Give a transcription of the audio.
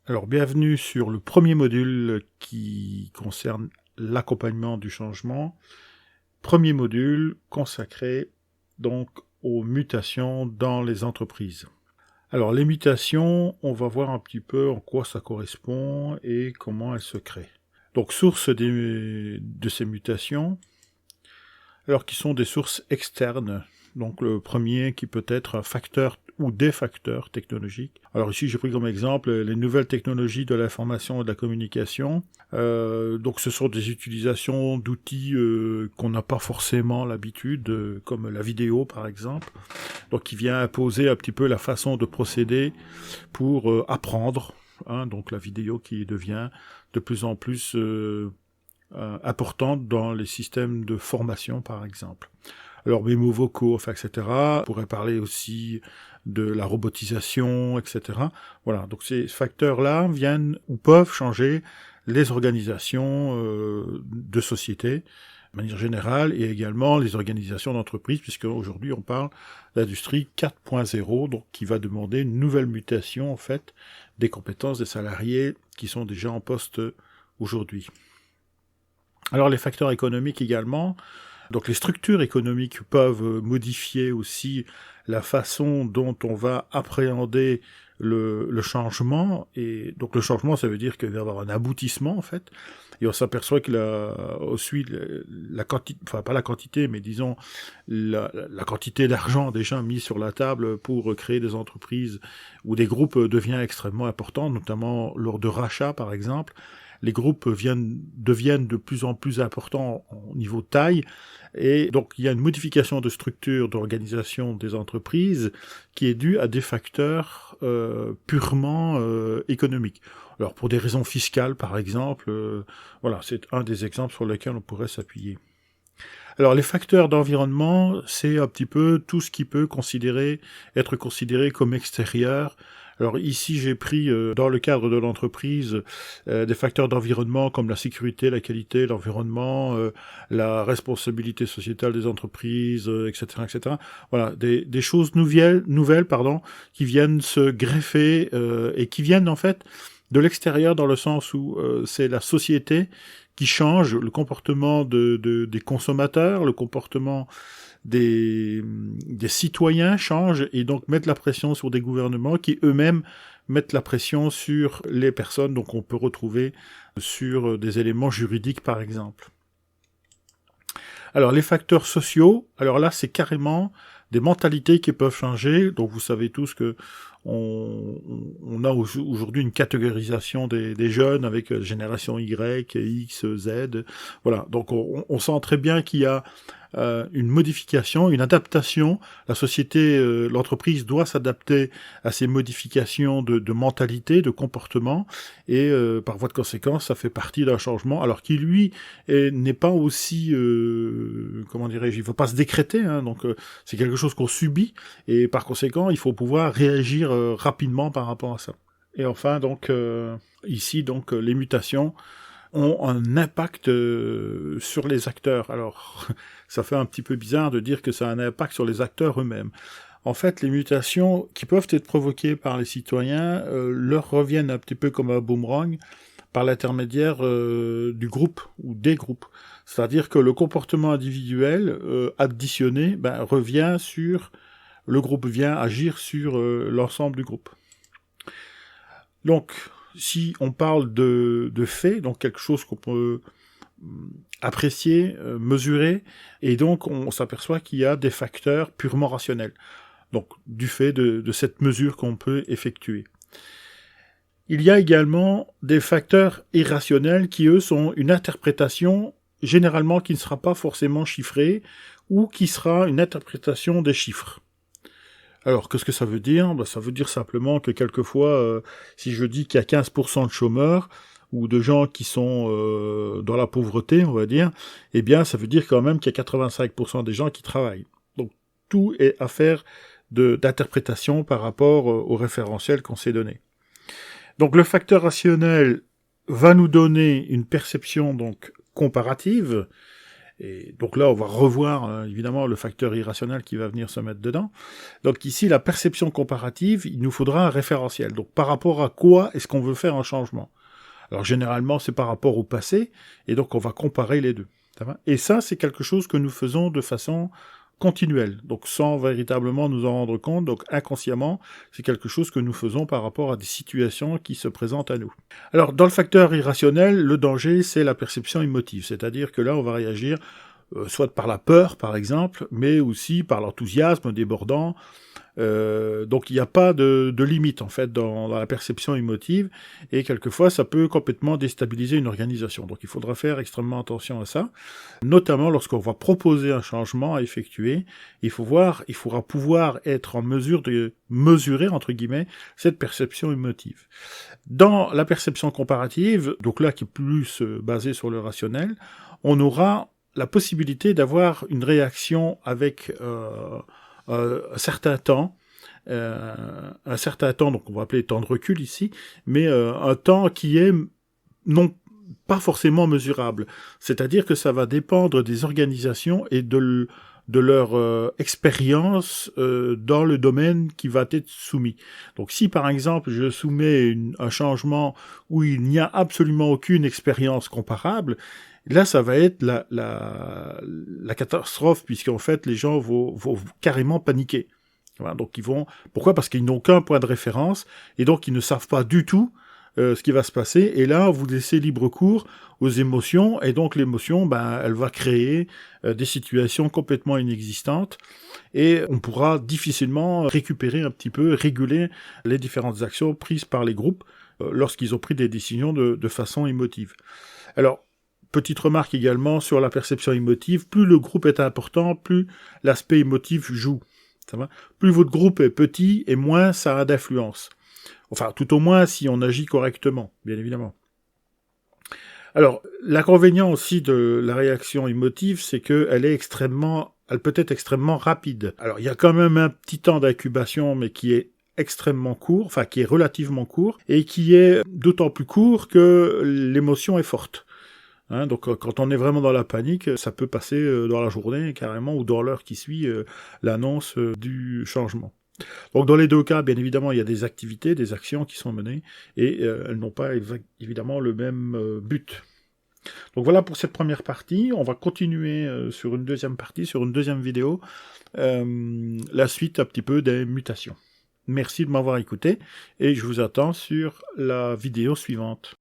Alors, bienvenue sur le premier module qui concerne l'accompagnement du changement. Premier module consacré donc aux mutations dans les entreprises. Alors, les mutations, on va voir un petit peu en quoi ça correspond et comment elles se créent. Donc, source de ces mutations, alors qui sont des sources externes. Donc le premier qui peut être un facteur ou des facteurs technologiques. Alors ici j'ai pris comme exemple les nouvelles technologies de l'information et de la communication. Donc ce sont des utilisations d'outils qu'on n'a pas forcément l'habitude, comme la vidéo par exemple. Donc qui vient imposer un petit peu la façon de procéder pour apprendre. Donc la vidéo qui devient de plus en plus importante dans les systèmes de formation par exemple. Alors mémos vocaux, etc. On pourrait parler aussi de la robotisation, etc. Voilà, donc ces facteurs-là viennent ou peuvent changer les organisations de société de manière générale et également les organisations d'entreprise, puisque aujourd'hui on parle d'industrie 4.0, donc qui va demander une nouvelle mutation en fait des compétences des salariés qui sont déjà en poste aujourd'hui. Alors les facteurs économiques également. Donc les structures économiques peuvent modifier aussi la façon dont on va appréhender le changement. Et donc le changement, ça veut dire qu'il va y avoir un aboutissement en fait. Et on s'aperçoit que la quantité, enfin pas la quantité, mais disons la quantité d'argent déjà mis sur la table pour créer des entreprises ou des groupes devient extrêmement importante, notamment lors de rachats par exemple. Les groupes deviennent de plus en plus importants au niveau de taille, et donc il y a une modification de structure d'organisation des entreprises qui est due à des facteurs purement économiques. Alors pour des raisons fiscales par exemple, voilà, c'est un des exemples sur lesquels on pourrait s'appuyer. Alors les facteurs d'environnement, c'est un petit peu tout ce qui peut être considéré comme extérieur. Alors ici, j'ai pris, dans le cadre de l'entreprise, des facteurs d'environnement comme la sécurité, la qualité, l'environnement, la responsabilité sociétale des entreprises, etc., etc. Voilà, des choses nouvelles, qui viennent se greffer et qui viennent en fait de l'extérieur dans le sens où c'est la société qui change le comportement des consommateurs, le comportement des citoyens changent et donc mettent la pression sur des gouvernements qui eux-mêmes mettent la pression sur les personnes, donc on peut retrouver sur des éléments juridiques par exemple. Alors les facteurs sociaux, alors là c'est carrément des mentalités qui peuvent changer, donc vous savez tous que on a aujourd'hui une catégorisation des jeunes avec génération Y, X, Z, voilà, donc on sent très bien qu'il y a une modification, une adaptation. La société, l'entreprise doit s'adapter à ces modifications de mentalité, de comportement, et par voie de conséquence, ça fait partie d'un changement, alors qui lui n'est pas aussi, comment dirais-je, il ne faut pas se décréter, donc c'est quelque chose qu'on subit, et par conséquent, il faut pouvoir réagir rapidement par rapport à ça. Et enfin, donc ici, donc les mutations ont un impact sur les acteurs. Alors, ça fait un petit peu bizarre de dire que ça a un impact sur les acteurs eux-mêmes. En fait, les mutations qui peuvent être provoquées par les citoyens leur reviennent un petit peu comme un boomerang par l'intermédiaire du groupe ou des groupes. C'est-à-dire que le comportement individuel additionné revient sur le groupe, vient agir sur l'ensemble du groupe. Donc, si on parle de faits, donc quelque chose qu'on peut apprécier, mesurer, et donc on s'aperçoit qu'il y a des facteurs purement rationnels, donc du fait de cette mesure qu'on peut effectuer. Il y a également des facteurs irrationnels qui, eux, sont une interprétation, généralement qui ne sera pas forcément chiffrée, ou qui sera une interprétation des chiffres. Alors, qu'est-ce que ça veut dire ? Ça veut dire simplement que quelquefois, si je dis qu'il y a 15% de chômeurs, ou de gens qui sont dans la pauvreté, on va dire, eh bien, ça veut dire quand même qu'il y a 85% des gens qui travaillent. Donc, tout est affaire d'interprétation par rapport au référentiel qu'on s'est donné. Donc, le facteur rationnel va nous donner une perception donc comparative, Et donc là, on va revoir évidemment le facteur irrationnel qui va venir se mettre dedans. Donc ici, la perception comparative, il nous faudra un référentiel. Donc par rapport à quoi est-ce qu'on veut faire un changement? Alors généralement, c'est par rapport au passé, et donc on va comparer les deux. Ça va? Et ça, c'est quelque chose que nous faisons de façon continuelle, donc sans véritablement nous en rendre compte, donc inconsciemment, c'est quelque chose que nous faisons par rapport à des situations qui se présentent à nous. Alors, dans le facteur irrationnel, le danger, c'est la perception émotive, c'est-à-dire que là, on va réagir soit par la peur, par exemple, mais aussi par l'enthousiasme débordant. Donc il n'y a pas de limite en fait dans la perception émotive, et quelquefois ça peut complètement déstabiliser une organisation. Donc il faudra faire extrêmement attention à ça, notamment lorsqu'on va proposer un changement à effectuer. Il faudra pouvoir être en mesure de mesurer entre guillemets cette perception émotive. Dans la perception comparative, donc là qui est plus basée sur le rationnel, on aura la possibilité d'avoir une réaction avec un certain temps, donc on va appeler temps de recul ici, mais un temps qui est non pas forcément mesurable. C'est-à-dire que ça va dépendre des organisations et de leur expérience dans le domaine qui va être soumis. Donc si par exemple je soumets un changement où il n'y a absolument aucune expérience comparable, là ça va être la catastrophe, puisqu'en fait les gens vont carrément paniquer. Voilà, donc pourquoi? Parce qu'ils n'ont qu'un point de référence, et donc ils ne savent pas du tout ce qui va se passer, et là vous laissez libre cours aux émotions, et donc l'émotion, elle va créer des situations complètement inexistantes, et on pourra difficilement récupérer un petit peu, réguler les différentes actions prises par les groupes lorsqu'ils ont pris des décisions de façon émotive. Alors, petite remarque également sur la perception émotive, plus le groupe est important, plus l'aspect émotif joue. Ça va? Plus votre groupe est petit, et moins ça a d'influence. Enfin, tout au moins si on agit correctement, bien évidemment. Alors, l'inconvénient aussi de la réaction émotive, c'est qu'elle peut être extrêmement rapide. Alors, il y a quand même un petit temps d'incubation, mais qui est extrêmement court, enfin qui est relativement court, et qui est d'autant plus court que l'émotion est forte. Donc quand on est vraiment dans la panique, ça peut passer dans la journée carrément, ou dans l'heure qui suit l'annonce du changement. Donc dans les deux cas, bien évidemment, il y a des activités, des actions qui sont menées, et elles n'ont pas évidemment le même but. Donc voilà pour cette première partie. On va continuer sur une deuxième partie, sur une deuxième vidéo, la suite un petit peu des mutations. Merci de m'avoir écouté, et je vous attends sur la vidéo suivante.